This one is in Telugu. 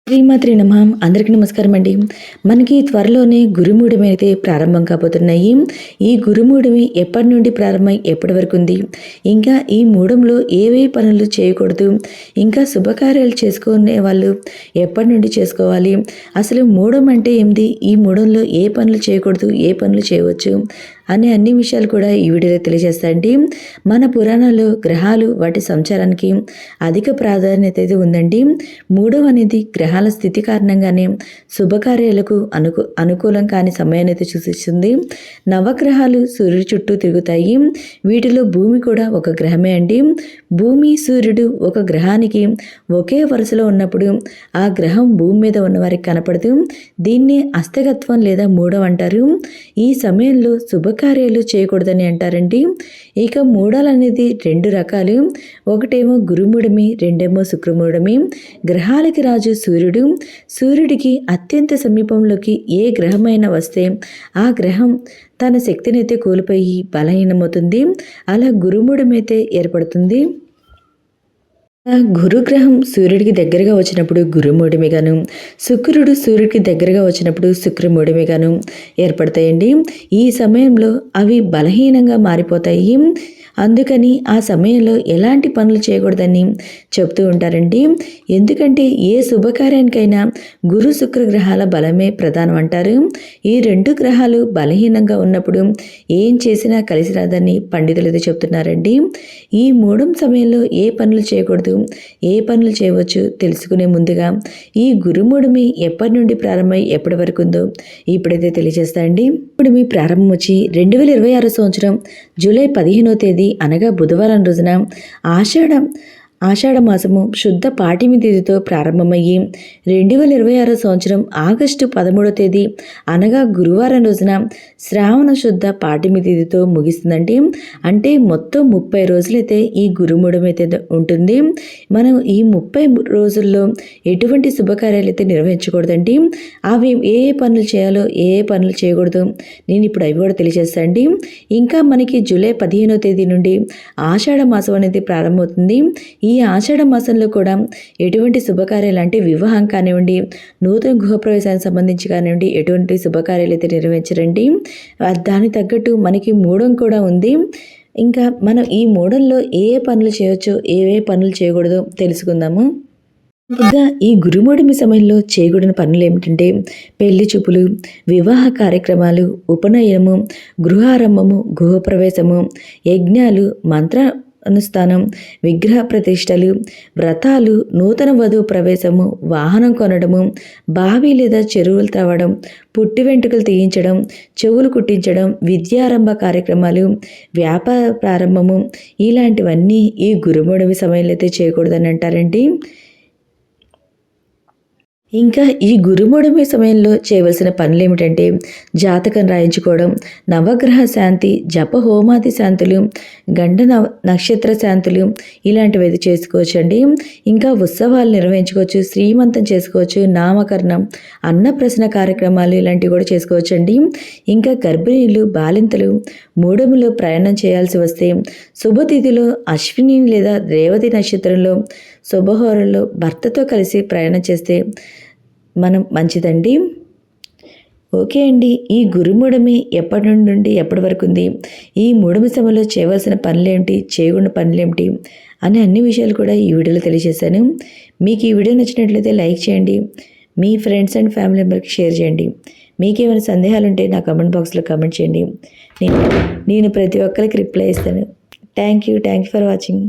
శ్రీమాత్రి నమః. అందరికీ నమస్కారం అండి. మనకి త్వరలోనే గురుమూఢమి అయితే ప్రారంభం కాబోతున్నాయి. ఈ గురుమూఢమి ఎప్పటి నుండి ప్రారంభమై ఎప్పటి వరకు ఉంది, ఇంకా ఈ మూఢంలో ఏవే పనులు చేయకూడదు, ఇంకా శుభకార్యాలు చేసుకునే వాళ్ళు ఎప్పటి నుండి చేసుకోవాలి, అసలు మూఢం అంటే ఏంటి, ఈ మూఢంలో ఏ పనులు చేయకూడదు, ఏ పనులు చేయవచ్చు అనే అన్ని విషయాలు కూడా ఈ వీడియోలో తెలియజేస్తాయండి. మన పురాణాల్లో గ్రహాలు వాటి సంచారానికి అధిక ప్రాధాన్యత అయితే ఉందండి. మూడవ అనేది గ్రహాల స్థితి కారణంగానే శుభకార్యాలకు అనుకూలం కాని సమయాన్ని అయితే సూచిస్తుంది. నవగ్రహాలు సూర్యుడి చుట్టూ తిరుగుతాయి. వీటిలో భూమి కూడా ఒక గ్రహమే అండి. భూమి సూర్యుడు ఒక గ్రహానికి ఒకే వరుసలో ఉన్నప్పుడు ఆ గ్రహం భూమి మీద ఉన్నవారికి కనపడదు. దీన్ని అస్తగత్వం లేదా మూఢం అంటారు. ఈ సమయంలో శుభకార్యాలు చేయకూడదని అంటారండి. ఇక మూఢాలు అనేది రెండు రకాలు. ఒకటేమో గురుమూఢమి, రెండేమో శుక్రమూఢమి. గ్రహాలకి రాజు సూర్యుడు. సూర్యుడికి అత్యంత సమీపంలోకి ఏ గ్రహమైనా వస్తే ఆ గ్రహం తన శక్తినైతే కోల్పోయి బలహీనమవుతుంది. అలా గురుమూఢమైతే ఏర్పడుతుంది. గురుగ్రహం సూర్యుడికి దగ్గరగా వచ్చినప్పుడు గురుమూఢమిగాను, శుక్రుడు సూర్యుడికి దగ్గరగా వచ్చినప్పుడు శుక్రమూఢమిగాను ఏర్పడతాయండి. ఈ సమయంలో అవి బలహీనంగా మారిపోతాయి. అందుకని ఆ సమయంలో ఎలాంటి పనులు చేయకూడదని చెప్తూ ఉంటారండి. ఎందుకంటే ఏ శుభకార్యానికైనా గురు శుక్ర గ్రహాల బలమే ప్రధానం అంటారు. ఈ రెండు గ్రహాలు బలహీనంగా ఉన్నప్పుడు ఏం చేసినా కలిసి రాదని పండితులు చెప్తున్నారండి. ఈ మూఢం సమయంలో ఏ పనులు చేయకూడదు, ఏ పనులు చేయవచ్చు తెలుసుకునే ముందుగా ఈ గురుమూఢమి ఎప్పటి నుండి ప్రారంభమై ఎప్పటి వరకు ఉందో ఇప్పుడైతే తెలియజేస్తాయండి. ఇప్పుడు మీ ప్రారంభం వచ్చి 2026 సంవత్సరం జూలై 15వ తేదీ అనగా బుధవారం రోజున ఆషాఢ మాసము శుద్ధ పాఠ్యమి తేదీతో ప్రారంభమయ్యి 2026 సంవత్సరం ఆగస్టు 13వ తేదీ అనగా గురువారం రోజున శ్రావణ శుద్ధ పాఠ్యమి తేదీతో ముగిస్తుందండి. అంటే మొత్తం 30 రోజులైతే ఈ గురుమూఢం అయితే ఉంటుంది. మనం ఈ 30 రోజుల్లో ఎటువంటి శుభకార్యాలు అయితే నిర్వహించకూడదండి. అవి ఏ పనులు చేయాలో ఏ పనులు చేయకూడదు నేను ఇప్పుడు అవి కూడా తెలియజేస్తానండి. ఇంకా మనకి జూలై 15వ తేదీ నుండి ఆషాఢ మాసం అనేది ప్రారంభమవుతుంది. ఈ ఆషాఢ మాసంలో కూడా ఎటువంటి శుభకార్యాలు అంటే వివాహం కానివ్వండి, నూతన గృహప్రవేశానికి సంబంధించి కానివ్వండి, ఎటువంటి శుభకార్యాలు అయితే నిర్వహించరండి. దానికి తగ్గట్టు మనకి మూఢం కూడా ఉంది. ఇంకా మనం ఈ మూఢంలో ఏ పనులు చేయొచ్చో ఏ పనులు చేయకూడదో తెలుసుకుందాము. ఇంకా ఈ గురుమూఢమి సమయంలో చేయకూడని పనులు ఏమిటంటే పెళ్లి చూపులు, వివాహ కార్యక్రమాలు, ఉపనయనము, గృహారంభము, గృహప్రవేశము, యజ్ఞాలు, మంత్ర అనుష్ఠానం, విగ్రహ ప్రతిష్టలు, వ్రతాలు, నూతన వధువు ప్రవేశము, వాహనం కొనడము, బావి లేదా చెరువులు త్రవ్వడం, పుట్టి వెంట్రుకలు తీయించడం, చెవులు కుట్టించడం, విద్యారంభ కార్యక్రమాలు, వ్యాపార ప్రారంభము ఇలాంటివన్నీ ఈ గురుమూఢమి సమయంలో అయితే చేయకూడదని అంటారండి. ఇంకా ఈ గురుమూఢమి సమయంలో చేయవలసిన పనులు ఏమిటంటే జాతకం రాయించుకోవడం, నవగ్రహ శాంతి, జప హోమాది శాంతులు, గండ నక్షత్ర శాంతులు ఇలాంటివి అయితే చేసుకోవచ్చండి. ఇంకా ఉత్సవాలు నిర్వహించుకోవచ్చు, శ్రీమంతం చేసుకోవచ్చు, నామకరణం, అన్నప్రసన్న కార్యక్రమాలు ఇలాంటివి కూడా చేసుకోవచ్చండి. ఇంకా గర్భిణీలు, బాలింతలు మూఢములో ప్రయాణం చేయాల్సి వస్తే శుభతిథిలో అశ్విని లేదా రేవతి నక్షత్రంలో శుభహోరంలో భర్తతో కలిసి ప్రయాణం చేస్తే మనం మంచిదండి. ఓకే అండి. ఈ గురుమూఢమి ఎప్పటి నుండి ఎప్పటి వరకు ఉంది, ఈ మూఢమి సమయంలో చేయవలసిన పనులేమిటి, చేయకుండా పనులేమిటి అనే అన్ని విషయాలు కూడా ఈ వీడియోలో తెలియజేశాను. మీకు ఈ వీడియో నచ్చినట్లయితే లైక్ చేయండి, మీ ఫ్రెండ్స్ అండ్ ఫ్యామిలీ మెంబర్కి షేర్ చేయండి. మీకేమైనా సందేహాలు ఉంటే నా కమెంట్ బాక్స్లో కమెంట్ చేయండి. నేను ప్రతి ఒక్కరికి రిప్లై ఇస్తాను. Thank you for watching.